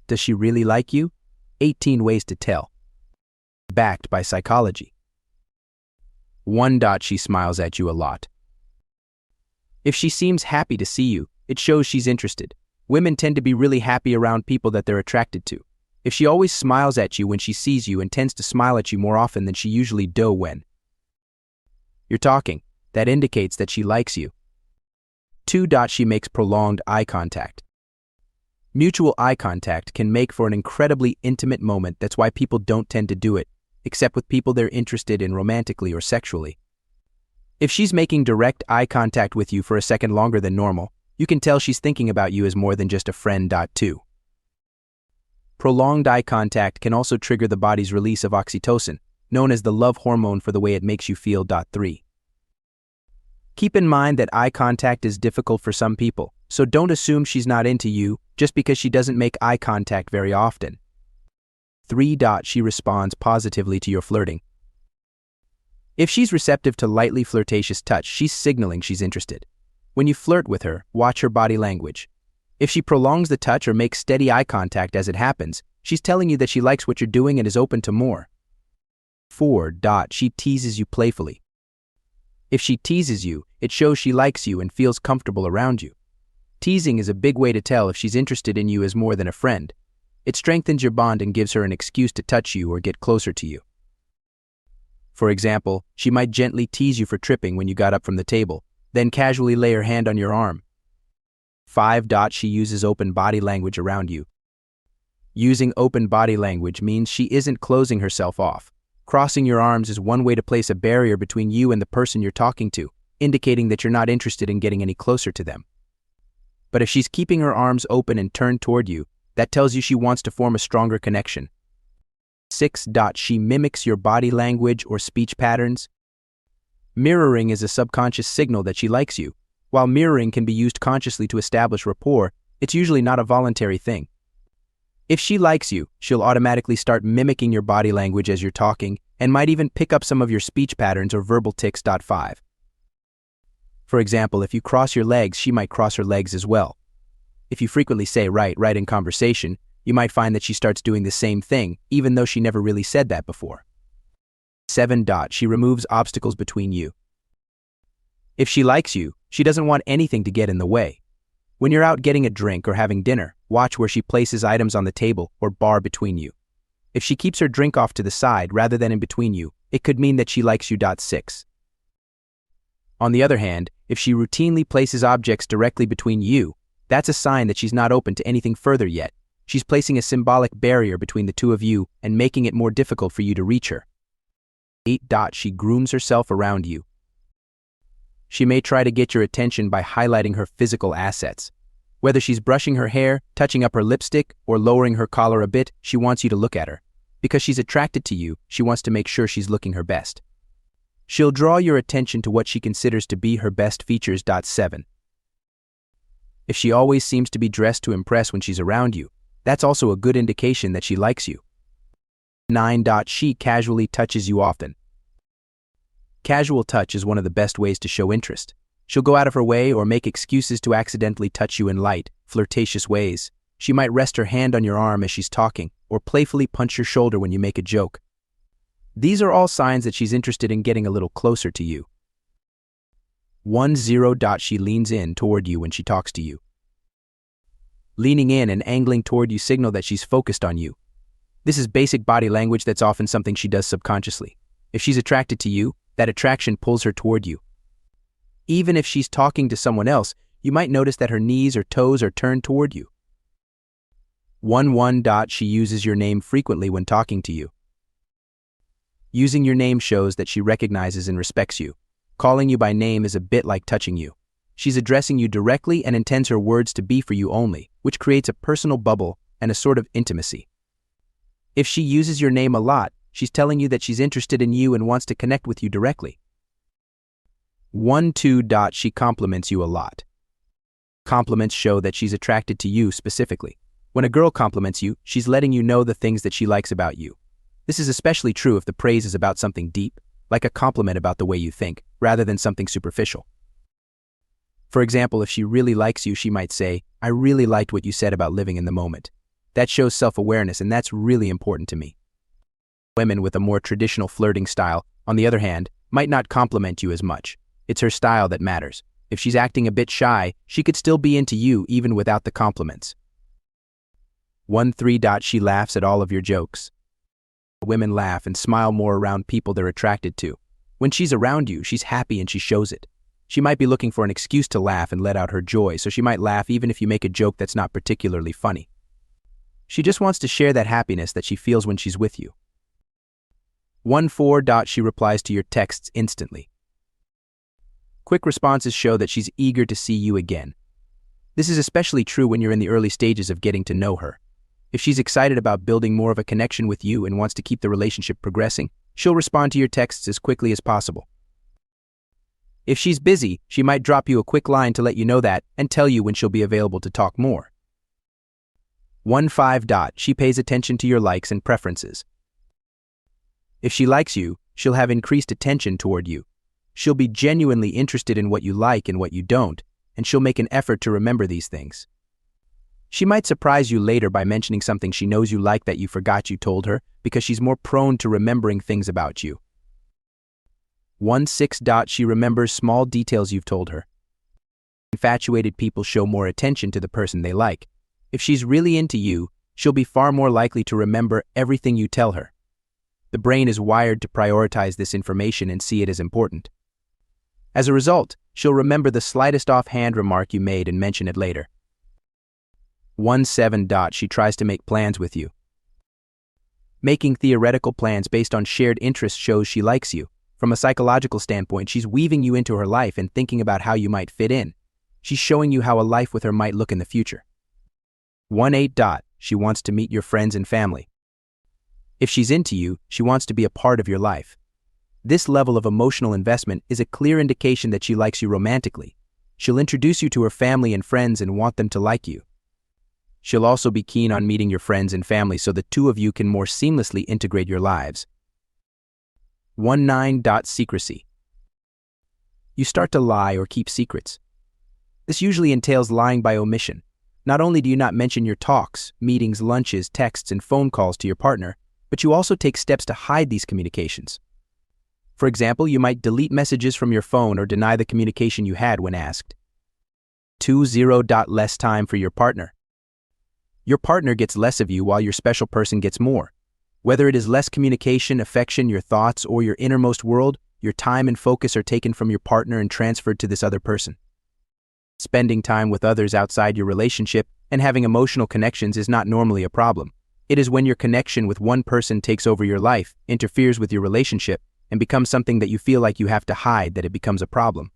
Does she really like you? 18 ways to tell. Backed by psychology. 1. She smiles at you a lot. If she seems happy to see you, it shows she's interested. Women tend to be really happy around people that they're attracted to. If she always smiles at you when she sees you and tends to smile at you more often than she usually do when you're talking, that indicates that she likes you. 2. She makes prolonged eye contact. Mutual eye contact can make for an incredibly intimate moment. That's why people don't tend to do it, except with people they're interested in romantically or sexually. If she's making direct eye contact with you for a second longer than normal, you can tell she's thinking about you as more than just a friend. 2. Prolonged eye contact can also trigger the body's release of oxytocin, known as the love hormone, for the way it makes you feel. 3. Keep in mind that eye contact is difficult for some people, so don't assume she's not into you just because she doesn't make eye contact very often. 3. She responds positively to your flirting. If she's receptive to lightly flirtatious touch, she's signaling she's interested. When you flirt with her, watch her body language. If she prolongs the touch or makes steady eye contact as it happens, she's telling you that she likes what you're doing and is open to more. 4. She teases you playfully. If she teases you, it shows she likes you and feels comfortable around you. Teasing is a big way to tell if she's interested in you as more than a friend. It strengthens your bond and gives her an excuse to touch you or get closer to you. For example, she might gently tease you for tripping when you got up from the table, then casually lay her hand on your arm. 5. She uses open body language around you. Using open body language means she isn't closing herself off. Crossing your arms is one way to place a barrier between you and the person you're talking to, indicating that you're not interested in getting any closer to them. But if she's keeping her arms open and turned toward you, that tells you she wants to form a stronger connection. 6. She mimics your body language or speech patterns. Mirroring is a subconscious signal that she likes you. While mirroring can be used consciously to establish rapport, it's usually not a voluntary thing. If she likes you, she'll automatically start mimicking your body language as you're talking and might even pick up some of your speech patterns or verbal tics. 5. For example, if you cross your legs, she might cross her legs as well. If you frequently say right in conversation, you might find that she starts doing the same thing, even though she never really said that before. 7. She removes obstacles between you. If she likes you, she doesn't want anything to get in the way. When you're out getting a drink or having dinner, watch where she places items on the table or bar between you. If she keeps her drink off to the side rather than in between you, it could mean that she likes you. 6. On the other hand, if she routinely places objects directly between you, that's a sign that she's not open to anything further yet. She's placing a symbolic barrier between the two of you and making it more difficult for you to reach her. 8. She grooms herself around you. She may try to get your attention by highlighting her physical assets. Whether she's brushing her hair, touching up her lipstick, or lowering her collar a bit, she wants you to look at her. Because she's attracted to you, she wants to make sure she's looking her best. She'll draw your attention to what she considers to be her best features. 7. If she always seems to be dressed to impress when she's around you, that's also a good indication that she likes you. 9. She casually touches you often. Casual touch is one of the best ways to show interest. She'll go out of her way or make excuses to accidentally touch you in light, flirtatious ways. She might rest her hand on your arm as she's talking, or playfully punch your shoulder when you make a joke. These are all signs that she's interested in getting a little closer to you. 10. She leans in toward you when she talks to you. Leaning in and angling toward you signal that she's focused on you. This is basic body language that's often something she does subconsciously. If she's attracted to you, that attraction pulls her toward you. Even if she's talking to someone else, you might notice that her knees or toes are turned toward you. 11. She uses your name frequently when talking to you. Using your name shows that she recognizes and respects you. Calling you by name is a bit like touching you. She's addressing you directly and intends her words to be for you only, which creates a personal bubble and a sort of intimacy. If she uses your name a lot, she's telling you that she's interested in you and wants to connect with you directly. 12. She compliments you a lot. Compliments show that she's attracted to you specifically. When a girl compliments you, she's letting you know the things that she likes about you. This is especially true if the praise is about something deep, like a compliment about the way you think, rather than something superficial. For example, if she really likes you, she might say, "I really liked what you said about living in the moment." That shows self-awareness, and that's really important to me. Women with a more traditional flirting style, on the other hand, might not compliment you as much. It's her style that matters. If she's acting a bit shy, she could still be into you even without the compliments. 1-3. She laughs at all of your jokes. Women laugh and smile more around people they're attracted to. When she's around you, she's happy and she shows it. She might be looking for an excuse to laugh and let out her joy, so she might laugh even if you make a joke that's not particularly funny. She just wants to share that happiness that she feels when she's with you. 1-4. She replies to your texts instantly. Quick responses show that she's eager to see you again. This is especially true when you're in the early stages of getting to know her. If she's excited about building more of a connection with you and wants to keep the relationship progressing, she'll respond to your texts as quickly as possible. If she's busy, she might drop you a quick line to let you know that and tell you when she'll be available to talk more. 1-5. She pays attention to your likes and preferences. If she likes you, she'll have increased attention toward you. She'll be genuinely interested in what you like and what you don't, and she'll make an effort to remember these things. She might surprise you later by mentioning something she knows you like that you forgot you told her, because she's more prone to remembering things about you. 1-6. She remembers small details you've told her. Infatuated people show more attention to the person they like. If she's really into you, she'll be far more likely to remember everything you tell her. The brain is wired to prioritize this information and see it as important. As a result, she'll remember the slightest offhand remark you made and mention it later. 1-7. She tries to make plans with you. Making theoretical plans based on shared interests shows she likes you. From a psychological standpoint, she's weaving you into her life and thinking about how you might fit in. She's showing you how a life with her might look in the future. 1-8. She wants to meet your friends and family. If she's into you, she wants to be a part of your life. This level of emotional investment is a clear indication that she likes you romantically. She'll introduce you to her family and friends and want them to like you. She'll also be keen on meeting your friends and family so the two of you can more seamlessly integrate your lives. 1-9. Secrecy. You start to lie or keep secrets. This usually entails lying by omission. Not only do you not mention your talks, meetings, lunches, texts, and phone calls to your partner, but you also take steps to hide these communications. For example, you might delete messages from your phone or deny the communication you had when asked. 2-0. Less time for your partner. Your partner gets less of you while your special person gets more. Whether it is less communication, affection, your thoughts, or your innermost world, your time and focus are taken from your partner and transferred to this other person. Spending time with others outside your relationship and having emotional connections is not normally a problem. It is when your connection with one person takes over your life, interferes with your relationship, and becomes something that you feel like you have to hide that it becomes a problem.